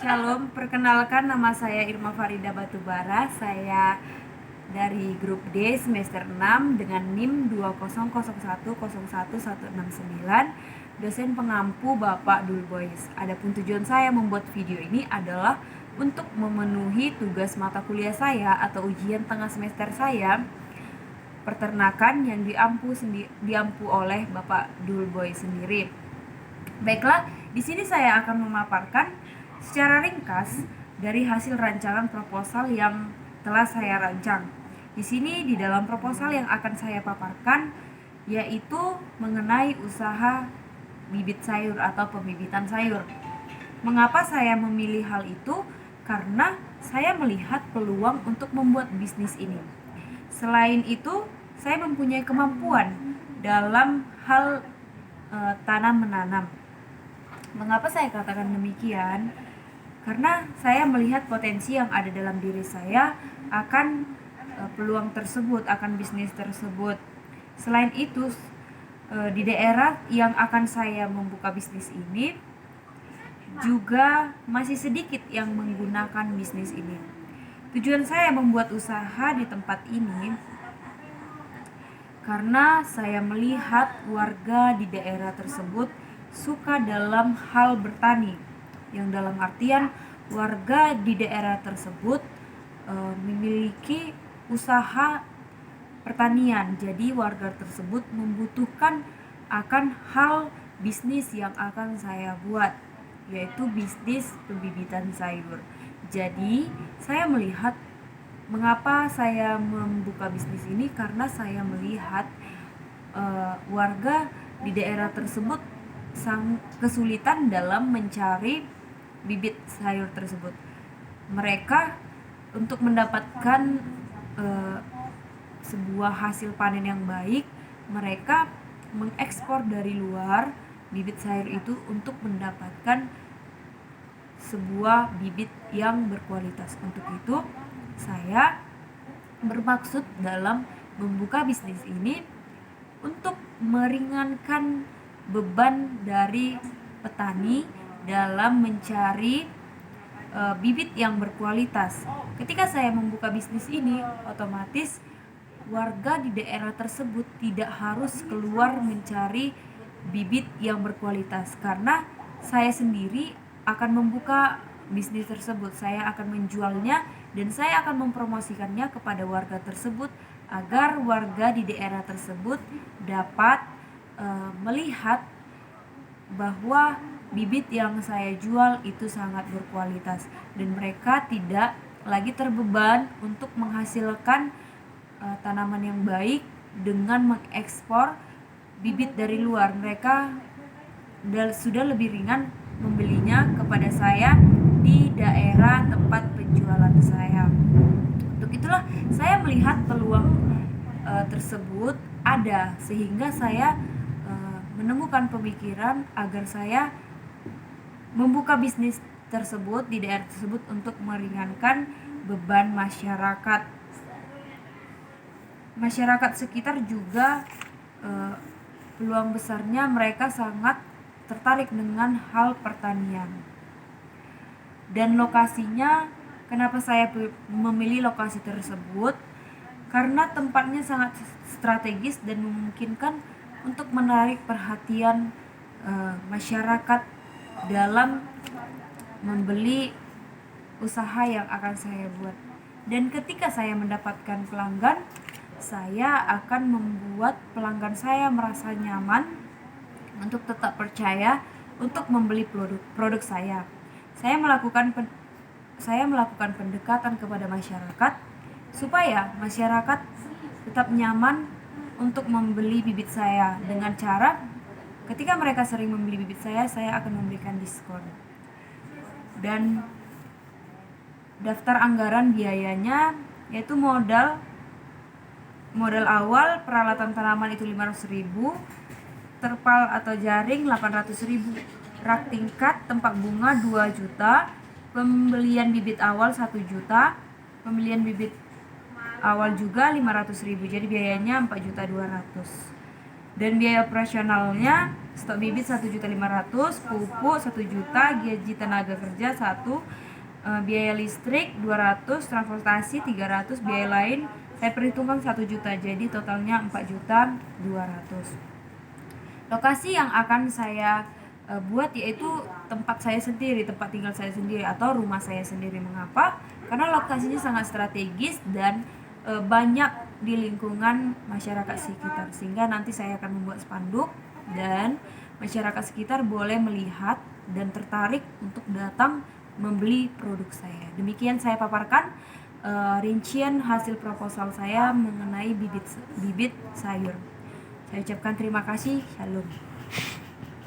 Shalom, perkenalkan nama saya Irma Farida Batubara. Saya dari grup D semester 6 dengan NIM 20010111699, dosen pengampu Bapak Dulbois. Adapun tujuan saya membuat video ini adalah untuk memenuhi tugas mata kuliah saya atau ujian tengah semester saya, peternakan, yang diampu oleh Bapak Dulbois sendiri. Baiklah, di sini saya akan memaparkan secara ringkas dari hasil rancangan proposal yang telah saya rancang. Di sini di dalam proposal yang akan saya paparkan yaitu mengenai usaha bibit sayur atau pembibitan sayur. Mengapa saya memilih hal itu? Karena saya melihat peluang untuk membuat bisnis ini. Selain itu, saya mempunyai kemampuan dalam hal tanam menanam. Mengapa saya katakan demikian? Karena saya melihat potensi yang ada dalam diri saya akan peluang tersebut, akan bisnis tersebut. Selain itu, di daerah yang akan saya membuka bisnis ini juga masih sedikit yang menggunakan bisnis ini. Tujuan saya membuat usaha di tempat ini karena saya melihat warga di daerah tersebut suka dalam hal bertani, yang dalam artian warga di daerah tersebut memiliki usaha pertanian. Jadi warga tersebut membutuhkan akan hal bisnis yang akan saya buat, yaitu bisnis pembibitan sayur. Jadi saya melihat mengapa saya membuka bisnis ini, karena saya melihat warga di daerah tersebut kesulitan dalam mencari bibit sayur tersebut. Mereka untuk mendapatkan sebuah hasil panen yang baik, mereka mengekspor dari luar bibit sayur itu untuk mendapatkan sebuah bibit yang berkualitas. Untuk itu, saya bermaksud dalam membuka bisnis ini untuk meringankan beban dari petani dalam mencari bibit yang berkualitas. Ketika saya membuka bisnis ini, otomatis warga di daerah tersebut tidak harus keluar mencari bibit yang berkualitas, karena saya sendiri akan membuka bisnis tersebut. Saya akan menjualnya dan saya akan mempromosikannya kepada warga tersebut agar warga di daerah tersebut dapat melihat bahwa bibit yang saya jual itu sangat berkualitas dan mereka tidak lagi terbeban untuk menghasilkan tanaman yang baik dengan mengekspor bibit dari luar. Mereka sudah lebih ringan membelinya kepada saya di daerah tempat penjualan saya. Untuk itulah saya melihat peluang tersebut ada, sehingga saya menemukan pemikiran agar saya membuka bisnis tersebut di daerah tersebut untuk meringankan beban masyarakat. Masyarakat sekitar juga peluang besarnya mereka sangat tertarik dengan hal pertanian. Dan lokasinya, kenapa saya memilih lokasi tersebut? Karena tempatnya sangat strategis dan memungkinkan untuk menarik perhatian masyarakat dalam membeli usaha yang akan saya buat. Dan ketika saya mendapatkan pelanggan, saya akan membuat pelanggan saya merasa nyaman untuk tetap percaya untuk membeli produk saya. Saya melakukan pendekatan kepada masyarakat supaya masyarakat tetap nyaman untuk membeli bibit saya, dengan cara ketika mereka sering membeli bibit saya akan memberikan diskon. Dan daftar anggaran biayanya yaitu modal awal peralatan tanaman itu 500.000, terpal atau jaring 800.000, rak tingkat tempat bunga 2 juta, pembelian bibit awal 1 juta, pembelian bibit awal juga 500.000, jadi biayanya 4.200.000. Dan biaya operasionalnya stok bibit 1.500.000, pupuk 1 juta, gaji tenaga kerja 1, biaya listrik 200, transportasi 300, biaya lain saya perhitungkan 1 juta, jadi totalnya 4.200.000. Lokasi yang akan saya buat yaitu tempat saya sendiri, tempat tinggal saya sendiri atau rumah saya sendiri. Mengapa? Karena lokasinya sangat strategis dan banyak di lingkungan masyarakat sekitar, sehingga nanti saya akan membuat spanduk dan masyarakat sekitar boleh melihat dan tertarik untuk datang membeli produk saya. Demikian saya paparkan rincian hasil proposal saya mengenai bibit sayur. Saya ucapkan terima kasih. Shalom.